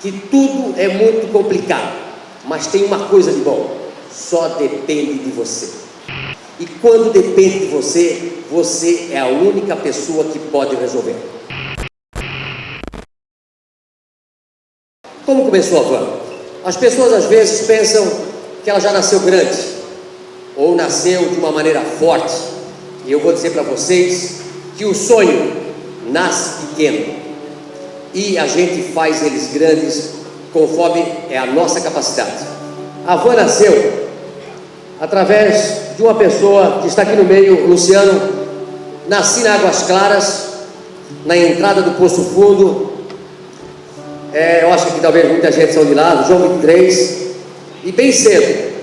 que tudo é muito complicado, mas tem uma coisa de bom: só depende de você. E quando depende de você, você é a única pessoa que pode resolver. Como começou a Van? As pessoas às vezes pensam que ela já nasceu grande, ou nasceu de uma maneira forte. E eu vou dizer para vocês que o sonho nasce pequeno e a gente faz eles grandes conforme é a nossa capacidade. A Van nasceu através de uma pessoa que está aqui no meio, Luciano. Nasci na Águas Claras, na entrada do Poço Fundo. Eu acho que talvez muita gente são de lá, João 23, e bem cedo,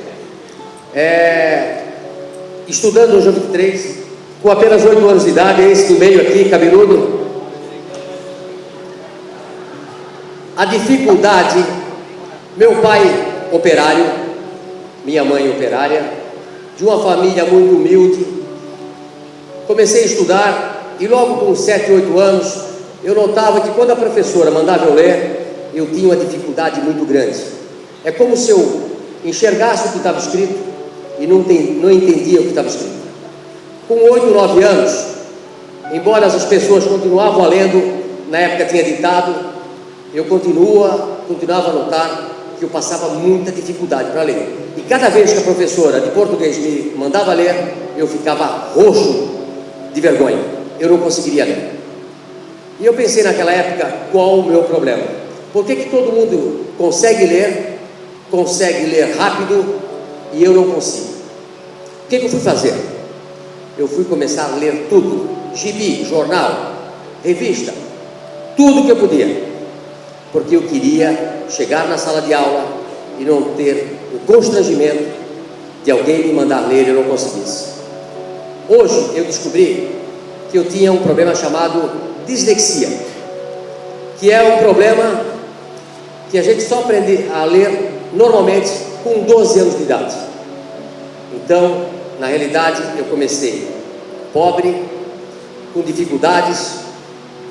estudando no João 23, com apenas 8 anos de idade, esse do meio aqui, cabeludo. A dificuldade, meu pai operário, minha mãe operária, de uma família muito humilde. Comecei a estudar e logo com 7, 8 anos, eu notava que quando a professora mandava eu ler, eu tinha uma dificuldade muito grande. É como se eu enxergasse o que estava escrito e não entendia o que estava escrito. Com 8, 9 anos, embora as pessoas continuavam lendo, na época tinha ditado, eu continuava a notar que eu passava muita dificuldade para ler. E cada vez que a professora de português me mandava ler, eu ficava roxo de vergonha. Eu não conseguiria ler. E eu pensei naquela época, qual o meu problema? Por que todo mundo consegue ler rápido e eu não consigo? O que eu fui fazer? Eu fui começar a ler tudo, gibi, jornal, revista, tudo que eu podia, porque eu queria chegar na sala de aula e não ter o constrangimento de alguém me mandar ler e eu não conseguisse. Hoje eu descobri que eu tinha um problema chamado dislexia, que é um problema que a gente só aprende a ler normalmente com 12 anos de idade. Então, na realidade, eu comecei pobre, com dificuldades,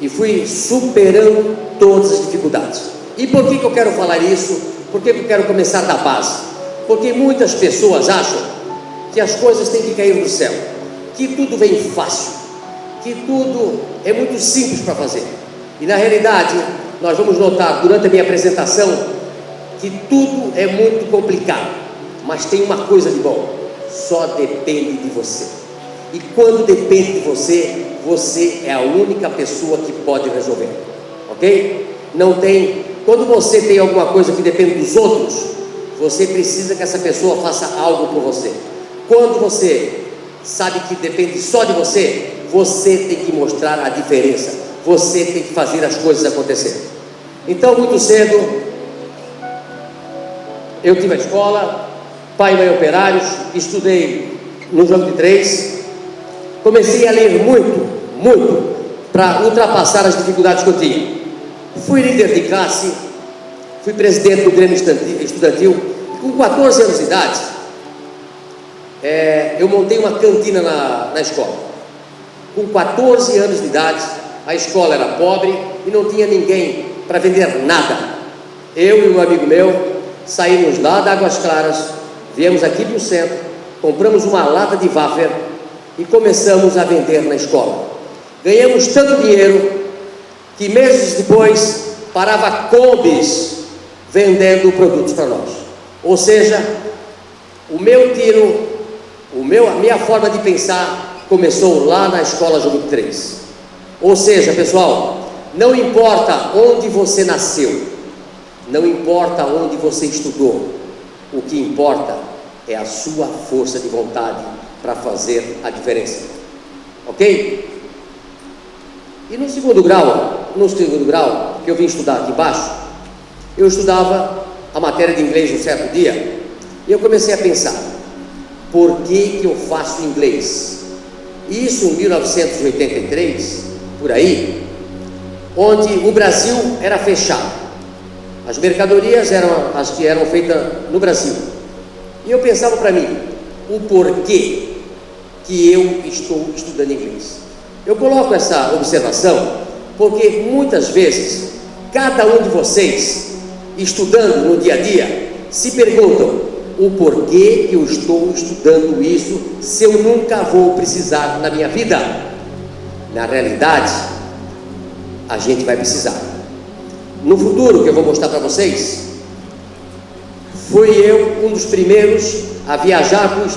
e fui superando todas as dificuldades. E por que eu quero falar isso? Por que eu quero começar da base? Porque muitas pessoas acham que as coisas têm que cair do céu, que tudo vem fácil, que tudo é muito simples para fazer. E na realidade, nós vamos notar durante a minha apresentação que tudo é muito complicado, mas tem uma coisa de bom: só depende de você. E quando depende de você, você é a única pessoa que pode resolver, ok? Não tem. Quando você tem alguma coisa que depende dos outros, você precisa que essa pessoa faça algo por você. Quando você sabe que depende só de você, você tem que mostrar a diferença, você tem que fazer as coisas acontecerem. Então, muito cedo, eu tive a escola, pai e mãe operários, estudei no João 23, comecei a ler muito, para ultrapassar as dificuldades que eu tinha. Fui líder de classe, fui presidente do Grêmio Estudantil, e com 14 anos de idade, eu montei uma cantina na escola. Com 14 anos de idade, a escola era pobre e não tinha ninguém para vender nada. Eu e um amigo meu saímos lá da Águas Claras, viemos aqui para o centro, compramos uma lata de wafer e começamos a vender na escola. Ganhamos tanto dinheiro que meses depois parava combis vendendo produtos para nós. Ou seja, o meu tiro, a minha forma de pensar começou lá na escola João 23. Ou seja, pessoal, não importa onde você nasceu, não importa onde você estudou, o que importa é a sua força de vontade para fazer a diferença, ok? E no segundo grau, que eu vim estudar aqui embaixo, eu estudava a matéria de inglês um certo dia, e eu comecei a pensar, por que eu faço inglês? Isso em 1983, por aí, onde o Brasil era fechado, as mercadorias eram as que eram feitas no Brasil, e eu pensava para mim, o porquê que eu estou estudando inglês. Eu coloco essa observação porque muitas vezes cada um de vocês estudando no dia a dia, se perguntam o porquê que eu estou estudando isso se eu nunca vou precisar na minha vida. Na realidade, a gente vai precisar. No futuro, que eu vou mostrar para vocês, fui eu um dos primeiros a viajar para o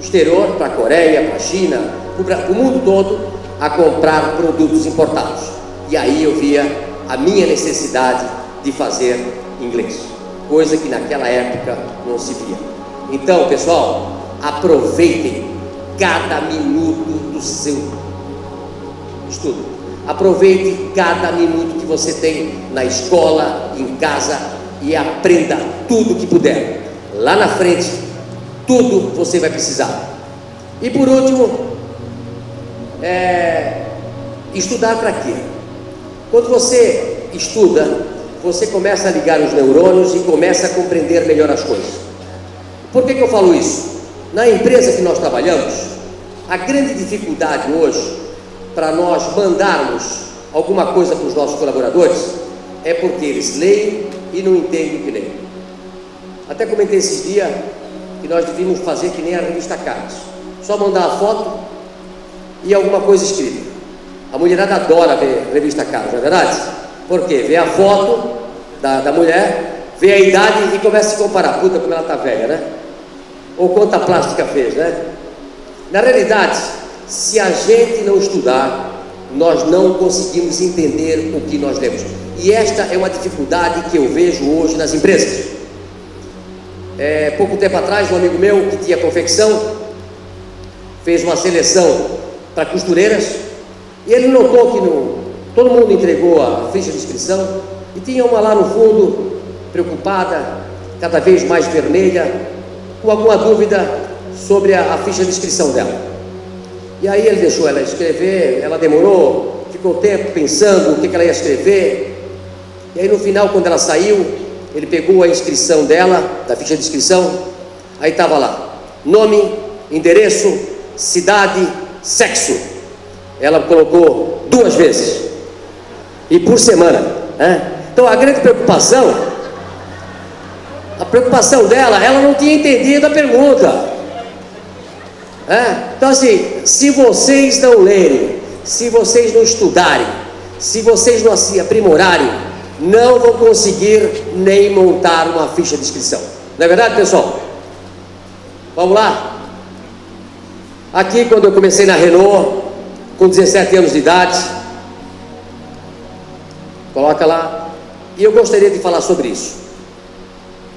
exterior, para a Coreia, para a China, para o mundo todo, a comprar produtos importados. E aí eu via a minha necessidade de fazer inglês, coisa que naquela época não se via. Então, pessoal, aproveitem cada minuto do seu estudo. Aproveite cada minuto que você tem na escola, em casa, e aprenda tudo que puder. Lá na frente, tudo você vai precisar. E por último, estudar para quê? Quando você estuda, você começa a ligar os neurônios e começa a compreender melhor as coisas. Por que eu falo isso? Na empresa que nós trabalhamos, a grande dificuldade hoje para nós mandarmos alguma coisa para os nossos colaboradores é porque eles leem e não entendem o que leem. Até comentei esses dias que nós devíamos fazer que nem a revista Cards, só mandar a foto e alguma coisa escrita. A mulherada adora ver revista Cards, não é verdade? Porque vê a foto da mulher, vê a idade e começa a se comparar. Puta, como ela está velha, né? Ou quanta plástica fez, né? Na realidade, se a gente não estudar, nós não conseguimos entender o que nós lemos. E esta é uma dificuldade que eu vejo hoje nas empresas. Pouco tempo atrás, um amigo meu que tinha confecção fez uma seleção para costureiras e ele notou que todo mundo entregou a ficha de inscrição e tinha uma lá no fundo, preocupada, cada vez mais vermelha, com alguma dúvida sobre a ficha de inscrição dela. E aí ele deixou ela escrever, ela demorou, ficou tempo pensando o que ela ia escrever. E aí no final, quando ela saiu, ele pegou a inscrição dela, da ficha de inscrição, aí estava lá, nome, endereço, cidade, sexo. Ela colocou 2 vezes, e por semana, né? Então a grande preocupação, dela, ela não tinha entendido a pergunta. Então assim, se vocês não lerem, se vocês não estudarem, se vocês não se aprimorarem, não vão conseguir nem montar uma ficha de inscrição. Não é verdade, pessoal? Vamos lá? Aqui, quando eu comecei na Renault, com 17 anos de idade, coloca lá, e eu gostaria de falar sobre isso.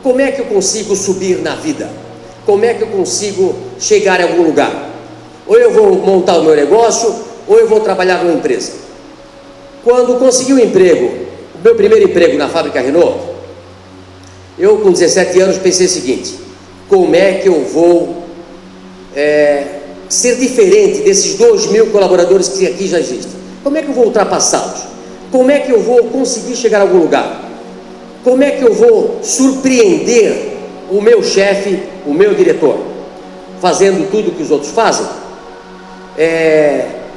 Como é que eu consigo subir na vida? Como é que eu consigo chegar em algum lugar? Ou eu vou montar o meu negócio, ou eu vou trabalhar numa empresa. Quando consegui um emprego, o meu primeiro emprego na fábrica Renault, eu com 17 anos pensei o seguinte: como é que eu vou ser diferente desses 2.000 colaboradores que aqui já existem? Como é que eu vou ultrapassá-los? Como é que eu vou conseguir chegar a algum lugar? Como é que eu vou surpreender o meu chefe, o meu diretor? Fazendo tudo que os outros fazem?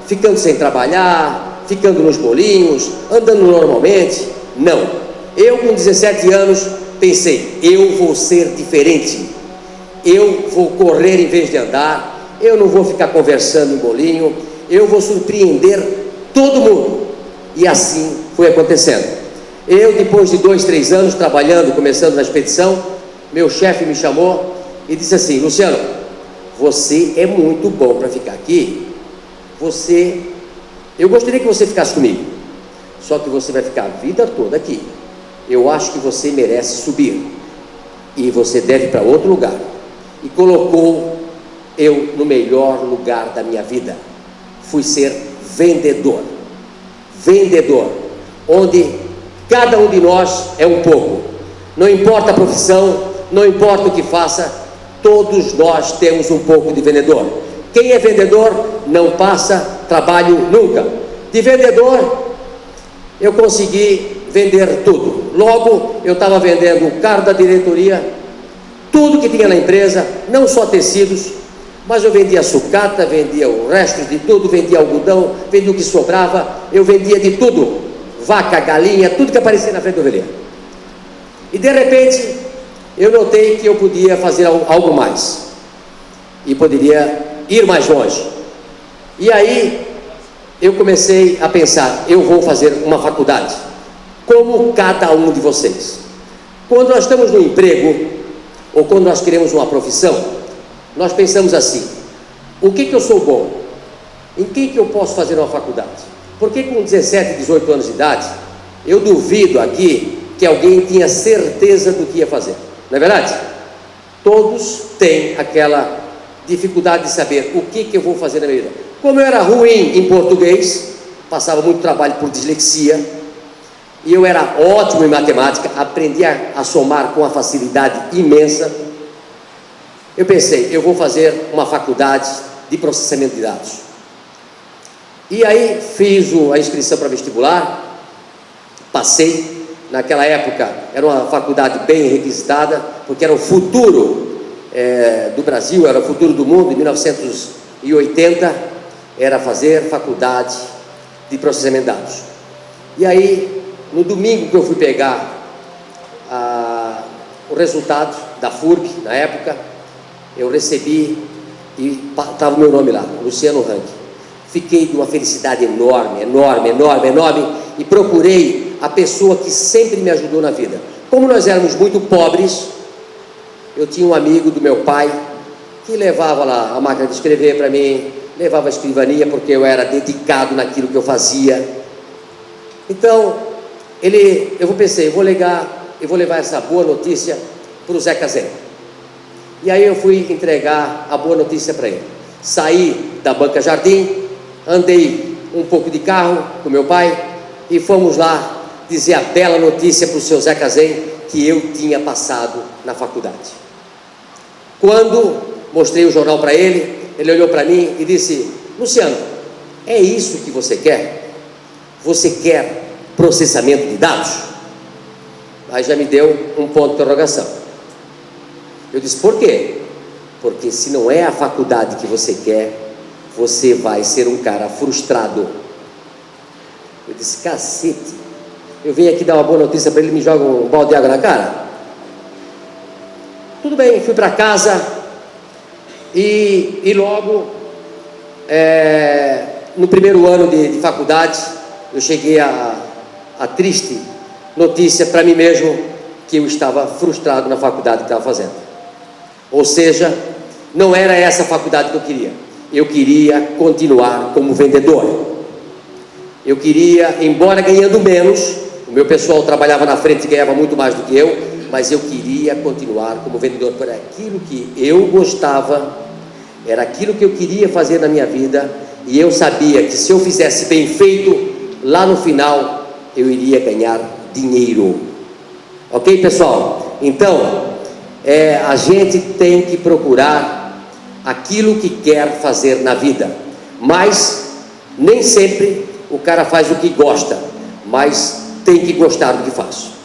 Ficando sem trabalhar, ficando nos bolinhos, andando normalmente? Não. Eu com 17 anos pensei, eu vou ser diferente, eu vou correr em vez de andar, eu não vou ficar conversando em bolinho, eu vou surpreender todo mundo. E assim foi acontecendo. Eu, depois de 2, 3 anos trabalhando, começando na expedição, meu chefe me chamou e disse assim: Luciano, você é muito bom para ficar aqui, eu gostaria que você ficasse comigo, só que você vai ficar a vida toda aqui, eu acho que você merece subir, e você deve ir para outro lugar. E colocou eu no melhor lugar da minha vida. Fui ser vendedor, onde cada um de nós é um pouco, não importa a profissão, não importa o que faça, todos nós temos um pouco de vendedor. Quem é vendedor não passa trabalho nunca. De vendedor, eu consegui vender tudo. Logo, eu estava vendendo o carro da diretoria, tudo que tinha na empresa, não só tecidos, mas eu vendia sucata, vendia o resto de tudo, vendia algodão, vendia o que sobrava, eu vendia de tudo, vaca, galinha, tudo que aparecia na frente do veleiro. E de repente, eu notei que eu podia fazer algo mais. E poderia ir mais longe. E aí, eu comecei a pensar, eu vou fazer uma faculdade. Como cada um de vocês. Quando nós estamos no emprego, ou quando nós queremos uma profissão, nós pensamos assim: o que eu sou bom? Em que eu posso fazer uma faculdade? Porque com 17, 18 anos de idade, eu duvido aqui que alguém tinha certeza do que ia fazer. Não é verdade? Todos têm aquela dificuldade de saber o que eu vou fazer na minha vida. Como eu era ruim em português, passava muito trabalho por dislexia, e eu era ótimo em matemática, aprendi a somar com uma facilidade imensa. Eu pensei, eu vou fazer uma faculdade de processamento de dados. E aí fiz a inscrição para vestibular, passei. Naquela época era uma faculdade bem requisitada, porque era o futuro do Brasil, era o futuro do mundo. Em 1980 era fazer faculdade de processamento de dados. E aí, no domingo que eu fui pegar o resultado da FURB, na época, eu recebi e estava o meu nome lá, Luciano Hang. Fiquei de uma felicidade enorme, e procurei a pessoa que sempre me ajudou na vida. Como nós éramos muito pobres, eu tinha um amigo do meu pai que levava lá a máquina de escrever para mim, levava a escrivania, porque eu era dedicado naquilo que eu fazia. Então, eu pensei, eu vou levar essa boa notícia para o Zeca Zen. E aí eu fui entregar a boa notícia para ele. Saí da Banca Jardim, andei um pouco de carro com meu pai e fomos lá dizer a bela notícia para o seu Zeca Zen que eu tinha passado na faculdade. Quando mostrei o jornal para ele, ele olhou para mim e disse: Luciano, é isso que você quer? Você quer processamento de dados? Aí já me deu um ponto de interrogação. Eu disse: por quê? Porque se não é a faculdade que você quer, você vai ser um cara frustrado. Eu disse: cacete, eu venho aqui dar uma boa notícia para ele, me joga um balde de água na cara? Tudo bem, fui para casa e logo, no primeiro ano de faculdade, eu cheguei a triste notícia para mim mesmo que eu estava frustrado na faculdade que estava fazendo. Ou seja, não era essa a faculdade que eu queria. Eu queria continuar como vendedor. Eu queria, embora ganhando menos, o meu pessoal trabalhava na frente e ganhava muito mais do que eu, mas eu queria continuar como vendedor, por aquilo que eu gostava, era aquilo que eu queria fazer na minha vida, e eu sabia que se eu fizesse bem feito, lá no final eu iria ganhar dinheiro. Ok, pessoal? Então, a gente tem que procurar aquilo que quer fazer na vida, mas nem sempre o cara faz o que gosta, mas tem que gostar do que faz.